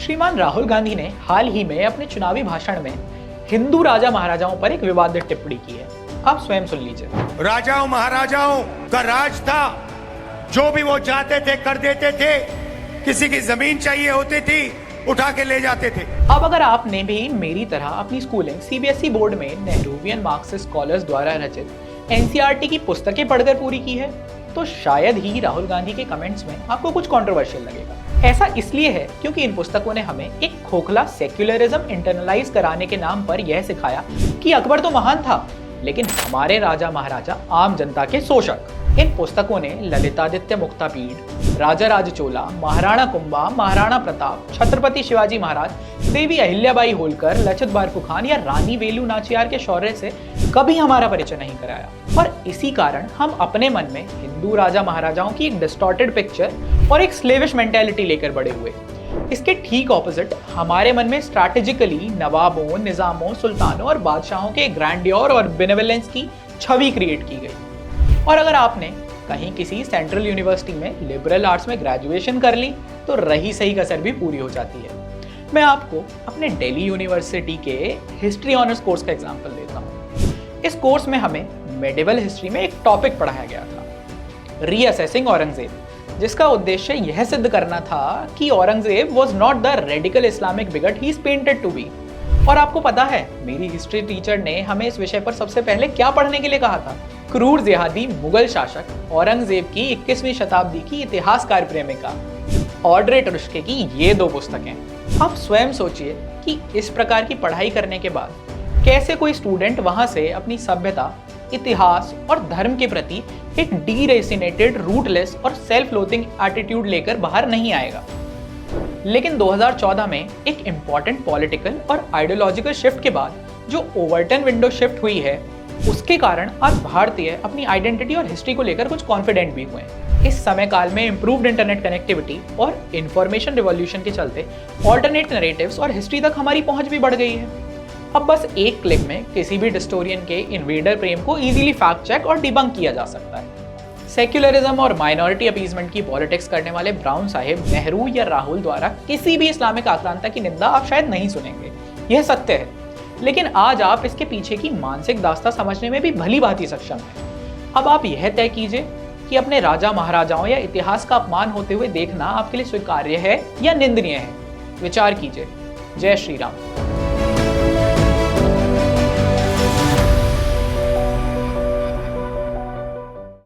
श्रीमान राहुल गांधी ने हाल ही में अपने चुनावी भाषण में हिंदू राजा महाराजाओं पर एक विवादित टिप्पणी की है। आप स्वयं सुन लीजिए। राजाओं महाराजाओं का राज था, जो भी वो चाहते थे कर देते थे। किसी की जमीन चाहिए होती थी, उठा के ले जाते थे। अब अगर आपने भी मेरी तरह अपनी स्कूलिंग सीबीएसई बोर्ड में नेहरूवियन मार्क्सिस्ट स्कॉलर्स द्वारा रचित एनसीईआरटी की पुस्तकें पढ़कर पूरी की है, तो शायद ही राहुल गांधी के कमेंट्स में आपको कुछ कंट्रोवर्शियल लगेगा। ऐसा इसलिए है क्योंकि इन पुस्तकों ने हमें एक खोखला सेक्युलरिज्म इंटरनलाइज कराने के नाम पर यह सिखाया कि अकबर तो महान था, लेकिन हमारे राजा महाराजा आम जनता के शोषक। इन पुस्तकों ने ललितादित्य मुक्तापीड, राजा राज चोला, महाराणा कुंभा, महाराणा प्रताप, छत्रपति शिवाजी महाराज, देवी अहिल्याबाई होलकर, लचित बारफुखान या रानी वेलु नाचियार के शौर्य से कभी हमारा परिचय नहीं कराया। और इसी कारण हम अपने मन में हिंदू राजा महाराजाओं की एक डिस्टॉर्टेड पिक्चर और एक स्लेविश मेंटालिटी लेकर बड़े हुए। इसके ठीक ऑपोजिट हमारे मन में स्ट्रैटेजिकली नवाबों, निजामों, सुल्तानों और बादशाहों के ग्रैंडियर और बेनेवोलेंस की छवि क्रिएट की गई। और अगर आपने कहीं किसी सेंट्रल यूनिवर्सिटी में लिबरल आर्ट्स में ग्रेजुएशन कर ली तो रही सही कसर भी पूरी हो जाती है। मैं आपको अपने दिल्ली यूनिवर्सिटी के हिस्ट्री ऑनर्स कोर्स का एग्जांपल देता हूँ। इस कोर्स में हमें मेडिवल हिस्ट्री में एक टॉपिक पढ़ाया गया था, रीअसेसिंग औरंगजेब, जिसका उद्देश्य यह सिद्ध करना था कि Aurangzeb was not the radical Islamic bigot he is painted to be. और आपको पता है मेरी हिस्ट्री टीचर ने हमें इस विषय पर सबसे पहले क्या पढ़ने के लिए कहा था? क्रूर जिहादी मुगल शासक औरंगजेब की 21वीं शताब्दी की इतिहासकार प्रेमिका ऑड्रे टुस्के की ये दो पुस्तकें। आप स्वयं सोचिए कि इस प्रकार की पढ़ाई करने के बाद कैसे कोई स्टूडेंट वहां से अपनी सभ्यता, इतिहास और धर्म के प्रति एक डीरेसिनेटेड, रूटलेस और सेल्फ लोथिंग एटीट्यूड लेकर बाहर नहीं आएगा। लेकिन 2014 में एक इंपॉर्टेंट पॉलिटिकल और आइडियोलॉजिकल शिफ्ट के बाद जो ओवरटन विंडो शिफ्ट हुई है, उसके कारण आज भारतीय अपनी आइडेंटिटी और हिस्ट्री को लेकर कुछ कॉन्फिडेंट भी हुए हैं। इस समय काल में इंप्रूव्ड इंटरनेट कनेक्टिविटी और इंफॉर्मेशन रिवॉल्यूशन के चलते ऑल्टरनेट नैरेटिव्स और हिस्ट्री तक हमारी पहुंच भी बढ़ गई है। अब बस एक क्लिक में किसी भी डिस्टोरियन के इन्वेडर प्रेम को इजीली फैक्ट चेक और डिबंक किया जा सकता है। सेक्युलरिज्म और माइनॉरिटी अपीजमेंट की पॉलिटिक्स करने वाले ब्राउन साहिब, नेहरू या राहुल द्वारा किसी भी इस्लामिक आक्रांता की निंदा आप शायद नहीं सुनेंगे, यह सत्य है। लेकिन आज आप इसके पीछे की मानसिक दास्ता समझने में भी भली भांति सक्षम हैं। अब आप यह तय कीजिए कि अपने राजा महाराजाओं या इतिहास का अपमान होते हुए देखना आपके लिए स्वीकार्य है या निंदनीय है। विचार कीजिए। जय श्री राम।